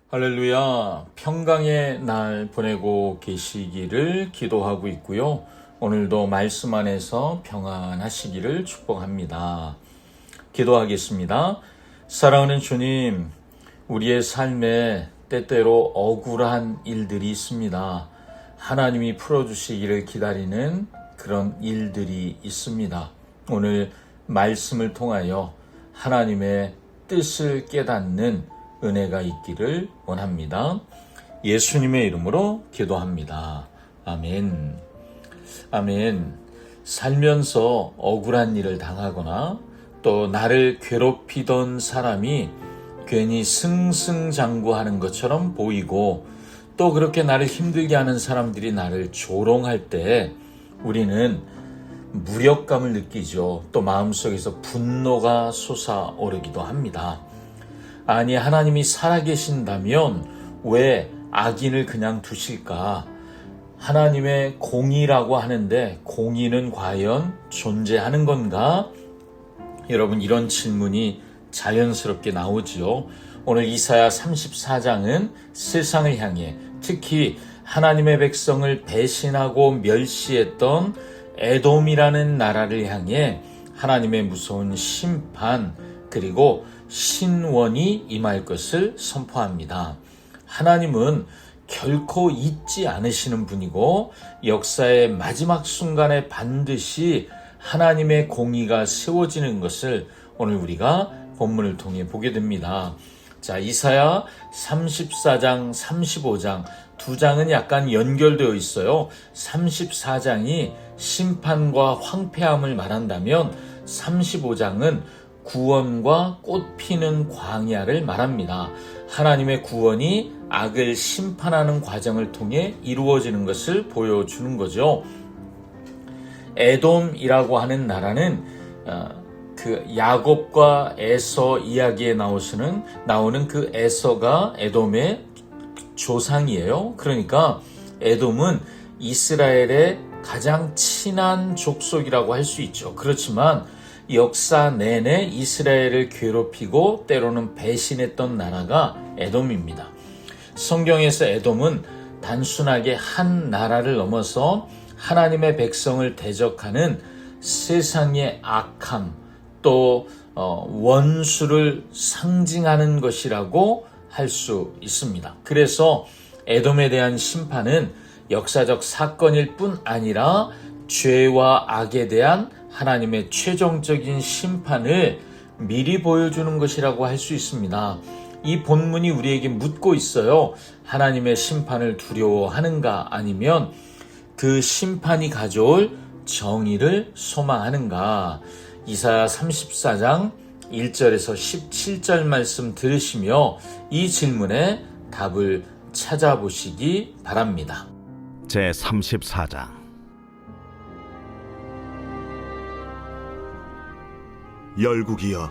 할렐루야, 평강의 날 보내고 계시기를 기도하고 있고요. 오늘도 말씀 안에서 평안하시기를 축복합니다. 기도하겠습니다. 사랑하는 주님, 우리의 삶에 때때로 억울한 일들이 있습니다. 하나님이 풀어주시기를 기다리는 그런 일들이 있습니다. 오늘 말씀을 통하여 하나님의 뜻을 깨닫는 은혜가 있기를 원합니다. 예수님의 이름으로 기도합니다. 아멘. 아멘. 살면서 억울한 일을 당하거나 또 나를 괴롭히던 사람이 괜히 승승장구하는 것처럼 보이고 또 그렇게 나를 힘들게 하는 사람들이 나를 조롱할 때 우리는 무력감을 느끼죠. 또 마음속에서 분노가 솟아오르기도 합니다. 아니, 하나님이 살아계신다면 왜 악인을 그냥 두실까? 하나님의 공의라고 하는데 공의는 과연 존재하는 건가? 여러분, 이런 질문이 자연스럽게 나오지요. 오늘 이사야 34장은 세상을 향해 특히 하나님의 백성을 배신하고 멸시했던 에돔이라는 나라를 향해 하나님의 무서운 심판 그리고 신원이 임할 것을 선포합니다. 하나님은 결코 잊지 않으시는 분이고 역사의 마지막 순간에 반드시 하나님의 공의가 세워지는 것을 오늘 우리가 본문을 통해 보게 됩니다. 자, 이사야 34장, 35장 두 장은 약간 연결되어 있어요. 34장이 심판과 황폐함을 말한다면 35장은 구원과 꽃피는 광야를 말합니다. 하나님의 구원이 악을 심판하는 과정을 통해 이루어지는 것을 보여주는 거죠. 에돔이라고 하는 나라는 그 야곱과 에서 이야기에 나오는 그 에서가 에돔의 조상이에요. 그러니까 에돔은 이스라엘의 가장 친한 족속이라고 할 수 있죠. 그렇지만 역사 내내 이스라엘을 괴롭히고 때로는 배신했던 나라가 에돔입니다. 성경에서 에돔은 단순하게 한 나라를 넘어서 하나님의 백성을 대적하는 세상의 악함 또 원수를 상징하는 것이라고 할 수 있습니다. 그래서 에돔에 대한 심판은 역사적 사건일 뿐 아니라 죄와 악에 대한 하나님의 최종적인 심판을 미리 보여주는 것이라고 할 수 있습니다. 이 본문이 우리에게 묻고 있어요. 하나님의 심판을 두려워하는가 아니면 그 심판이 가져올 정의를 소망하는가? 이사야 34장 1절에서 17절 말씀 들으시며 이 질문에 답을 찾아보시기 바랍니다. 제34장 열국이여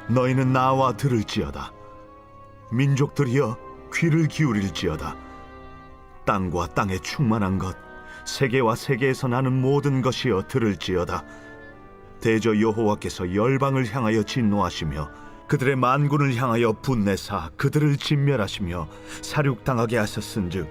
너희는 나와 들을지어다. 민족들이여 귀를 기울일지어다. 땅과 땅에 충만한 것 세계와 세계에서 나는 모든 것이여 들을지어다. 대저 여호와께서 열방을 향하여 진노하시며 그들의 만군을 향하여 분내사 그들을 진멸하시며 사륙당하게 하셨은즉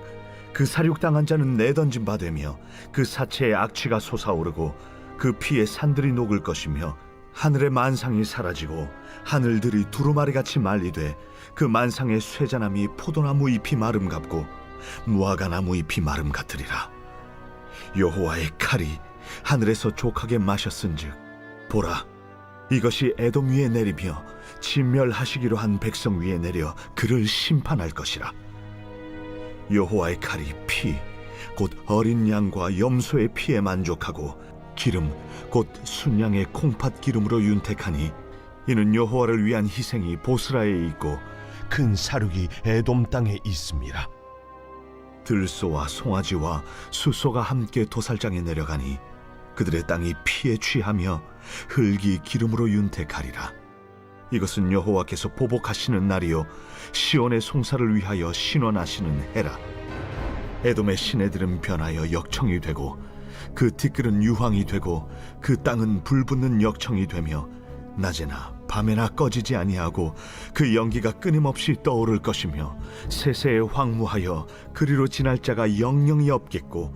그 사륙당한 자는 내던진 바 되며 그 사체의 악취가 솟아오르고 그 피에 산들이 녹을 것이며 하늘의 만상이 사라지고 하늘들이 두루마리같이 말리되 그 만상의 쇠자나무 포도나무 잎이 마름 같고 무화과나무 잎이 마름 같으리라. 여호와의 칼이 하늘에서 족하게 마셨은즉 보라, 이것이 에돔 위에 내리며 진멸하시기로 한 백성 위에 내려 그를 심판할 것이라. 여호와의 칼이 피, 곧 어린 양과 염소의 피에 만족하고 기름, 곧 순양의 콩팥 기름으로 윤택하니 이는 여호와를 위한 희생이 보스라에 있고 큰 사륙이 에돔 땅에 있음이라. 들소와 송아지와 숫소가 함께 도살장에 내려가니 그들의 땅이 피에 취하며 흙이 기름으로 윤택하리라. 이것은 여호와께서 보복하시는 날이요 시온의 송사를 위하여 신원하시는 해라. 에돔의 시내들은 변하여 역청이 되고 그 티끌은 유황이 되고 그 땅은 불붙는 역청이 되며 낮에나 밤에나 꺼지지 아니하고 그 연기가 끊임없이 떠오를 것이며 세세에 황무하여 그리로 지날 자가 영영이 없겠고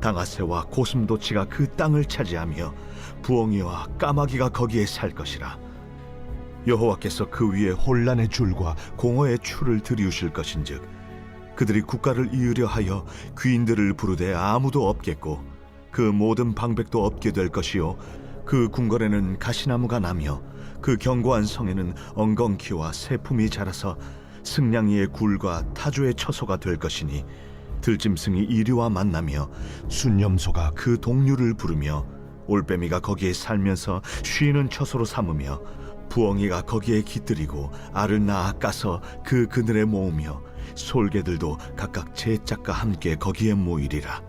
당아새와 고슴도치가 그 땅을 차지하며 부엉이와 까마귀가 거기에 살 것이라. 여호와께서 그 위에 혼란의 줄과 공허의 추를 들이우실 것인즉 그들이 국가를 이으려 하여 귀인들을 부르되 아무도 없겠고 그 모든 방백도 없게 될 것이요 그 궁궐에는 가시나무가 나며 그 견고한 성에는 엉겅퀴와 새품이 자라서 승냥이의 굴과 타조의 처소가 될 것이니 들짐승이 이리와 만나며 순념소가 그 동류를 부르며 올빼미가 거기에 살면서 쉬는 처소로 삼으며 부엉이가 거기에 깃들이고 알을 낳아 까서 그 그늘에 모으며 솔개들도 각각 제 짝과 함께 거기에 모이리라.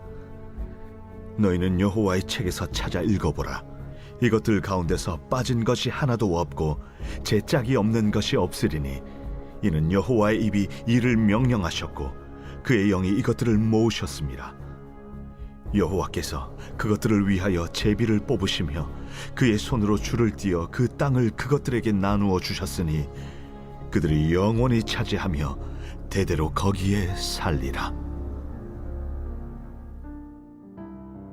너희는 여호와의 책에서 찾아 읽어보라. 이것들 가운데서 빠진 것이 하나도 없고 제 짝이 없는 것이 없으리니 이는 여호와의 입이 이를 명령하셨고 그의 영이 이것들을 모으셨습니다. 여호와께서 그것들을 위하여 제비를 뽑으시며 그의 손으로 줄을 띄어 그 땅을 그것들에게 나누어 주셨으니 그들이 영원히 차지하며 대대로 거기에 살리라.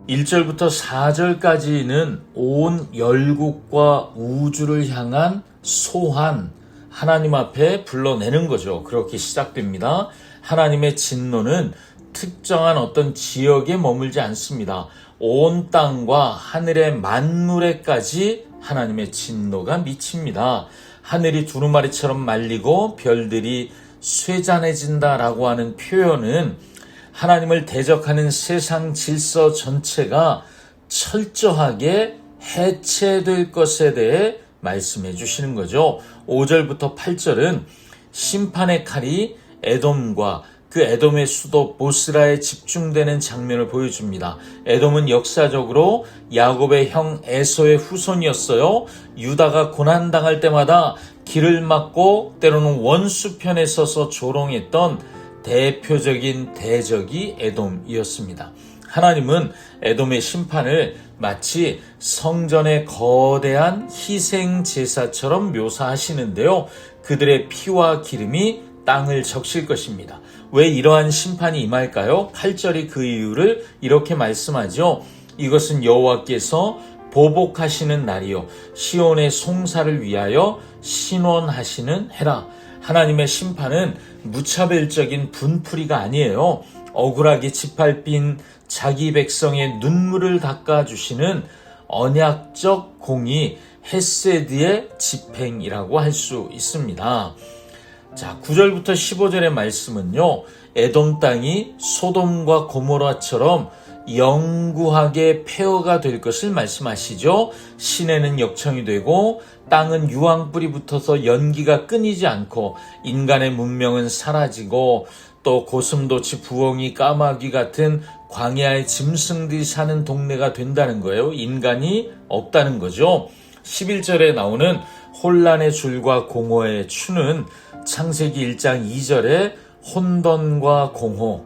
1절부터 4절까지는 온 열국과 우주를 향한 소환, 하나님 앞에 불러내는 거죠. 그렇게 시작됩니다. 하나님의 진노는 특정한 어떤 지역에 머물지 않습니다. 온 땅과 하늘의 만물에까지 하나님의 진노가 미칩니다. 하늘이 두루마리처럼 말리고 별들이 쇠잔해진다라고 하는 표현은 하나님을 대적하는 세상 질서 전체가 철저하게 해체될 것에 대해 말씀해 주시는 거죠. 5절부터 8절은 심판의 칼이 에돔과 그 에돔의 수도 보스라에 집중되는 장면을 보여줍니다. 에돔은 역사적으로 야곱의 형 에서의 후손이었어요. 유다가 고난당할 때마다 길을 막고 때로는 원수편에 서서 조롱했던 대표적인 대적이 에돔이었습니다. 하나님은 에돔의 심판을 마치 성전의 거대한 희생 제사처럼 묘사하시는데요. 그들의 피와 기름이 땅을 적실 것입니다. 왜 이러한 심판이 임할까요? 8절이 그 이유를 이렇게 말씀하죠. 이것은 여호와께서 보복하시는 날이요 시온의 송사를 위하여 신원하시는 해라. 하나님의 심판은 무차별적인 분풀이가 아니에요. 억울하게 짓밟힌 자기 백성의 눈물을 닦아주시는 언약적 공의 헤세드의 집행이라고 할 수 있습니다. 자, 9절부터 15절의 말씀은요, 에돔 땅이 소돔과 고모라처럼 영구하게 폐허가 될 것을 말씀하시죠. 시내는 역청이 되고 땅은 유황불이 붙어서 연기가 끊이지 않고 인간의 문명은 사라지고 또 고슴도치, 부엉이, 까마귀 같은 광야의 짐승들이 사는 동네가 된다는 거예요. 인간이 없다는 거죠. 11절에 나오는 혼란의 줄과 공허의 추는 창세기 1장 2절에 혼돈과 공허,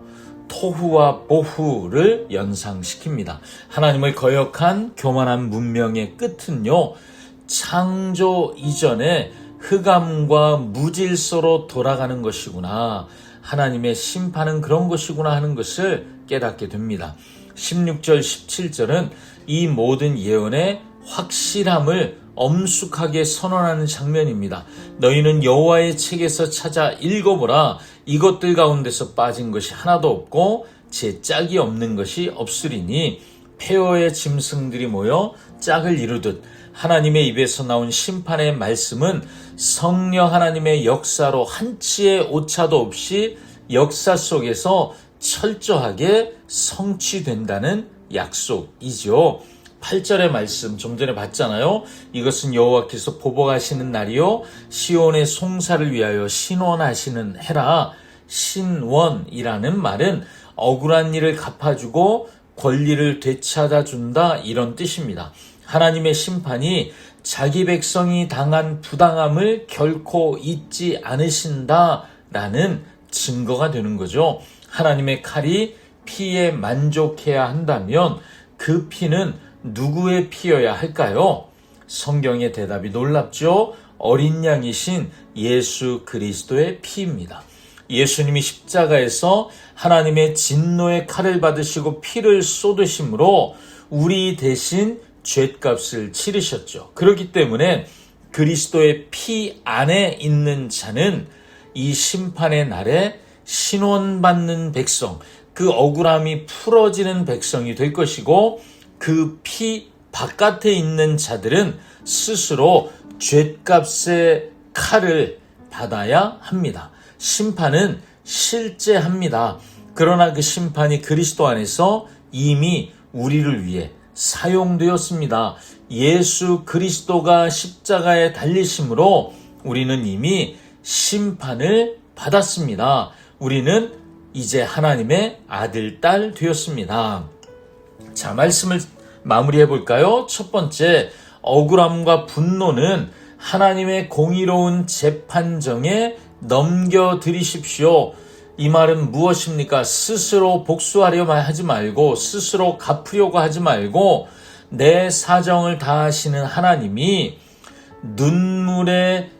토후와 보후를 연상시킵니다. 하나님을 거역한 교만한 문명의 끝은요, 창조 이전에 흑암과 무질서로 돌아가는 것이구나. 하나님의 심판은 그런 것이구나 하는 것을 깨닫게 됩니다. 16절, 17절은 이 모든 예언의 확실함을 엄숙하게 선언하는 장면입니다. 너희는 여호와의 책에서 찾아 읽어보라. 이것들 가운데서 빠진 것이 하나도 없고 제 짝이 없는 것이 없으리니 폐허의 짐승들이 모여 짝을 이루듯 하나님의 입에서 나온 심판의 말씀은 성령 하나님의 역사로 한치의 오차도 없이 역사 속에서 철저하게 성취된다는 약속이죠. 8절의 말씀 좀 전에 봤잖아요. 이것은 여호와께서 보복하시는 날이요 시온의 송사를 위하여 신원하시는 해라. 신원이라는 말은 억울한 일을 갚아주고 권리를 되찾아준다 이런 뜻입니다. 하나님의 심판이 자기 백성이 당한 부당함을 결코 잊지 않으신다라는 증거가 되는 거죠. 하나님의 칼이 피에 만족해야 한다면 그 피는 누구의 피여야 할까요? 성경의 대답이 놀랍죠. 어린 양이신 예수 그리스도의 피입니다. 예수님이 십자가에서 하나님의 진노의 칼을 받으시고 피를 쏟으심으로 우리 대신 죗값을 치르셨죠. 그렇기 때문에 그리스도의 피 안에 있는 자는 이 심판의 날에 신원받는 백성, 그 억울함이 풀어지는 백성이 될 것이고, 그 피 바깥에 있는 자들은 스스로 죗값의 칼을 받아야 합니다. 심판은 실제합니다. 그러나 그 심판이 그리스도 안에서 이미 우리를 위해 사용되었습니다. 예수 그리스도가 십자가에 달리심으로 우리는 이미 심판을 받았습니다. 우리는 이제 하나님의 아들, 딸 되었습니다. 자, 말씀을 마무리해 볼까요? 첫 번째, 억울함과 분노는 하나님의 공의로운 재판정에 넘겨드리십시오. 이 말은 무엇입니까? 스스로 복수하려 하지 말고, 스스로 갚으려고 하지 말고, 내 사정을 다하시는 하나님이 눈물의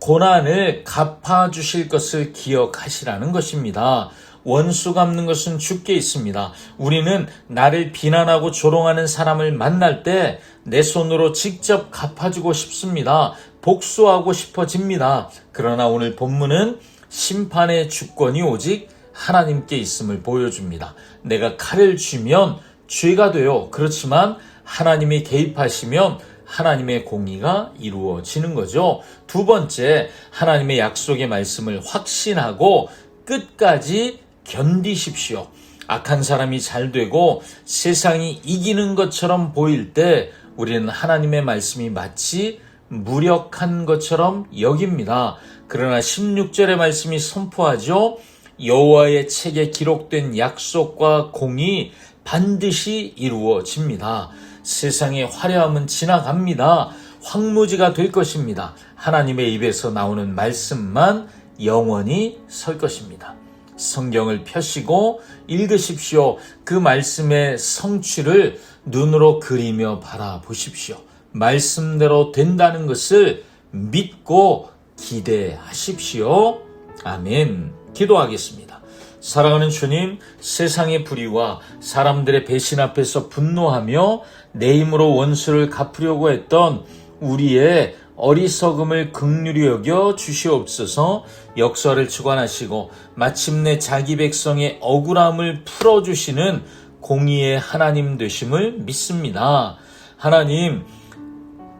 고난을 갚아주실 것을 기억하시라는 것입니다. 원수 갚는 것은 주께 있습니다. 우리는 나를 비난하고 조롱하는 사람을 만날 때 내 손으로 직접 갚아주고 싶습니다. 복수하고 싶어집니다. 그러나 오늘 본문은 심판의 주권이 오직 하나님께 있음을 보여줍니다. 내가 칼을 쥐면 죄가 돼요. 그렇지만 하나님이 개입하시면 하나님의 공의가 이루어지는 거죠. 두 번째, 하나님의 약속의 말씀을 확신하고 끝까지 견디십시오. 악한 사람이 잘 되고 세상이 이기는 것처럼 보일 때 우리는 하나님의 말씀이 마치 무력한 것처럼 여깁니다. 그러나 16절의 말씀이 선포하죠. 여호와의 책에 기록된 약속과 공의 반드시 이루어집니다. 세상의 화려함은 지나갑니다. 황무지가 될 것입니다. 하나님의 입에서 나오는 말씀만 영원히 설 것입니다. 성경을 펴시고 읽으십시오. 그 말씀의 성취를 눈으로 그리며 바라보십시오. 말씀대로 된다는 것을 믿고 기대하십시오. 아멘. 기도하겠습니다. 사랑하는 주님, 세상의 불의와 사람들의 배신 앞에서 분노하며 내 힘으로 원수를 갚으려고 했던 우리의 어리석음을 긍휼히 여겨 주시옵소서. 역사를 주관하시고 마침내 자기 백성의 억울함을 풀어주시는 공의의 하나님 되심을 믿습니다. 하나님,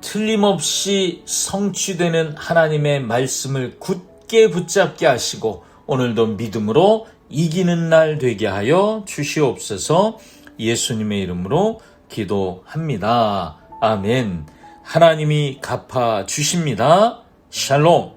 틀림없이 성취되는 하나님의 말씀을 굳게 붙잡게 하시고 오늘도 믿음으로 이기는 날 되게 하여 주시옵소서. 예수님의 이름으로 기도합니다. 아멘. 하나님이 갚아 주십니다. 샬롬.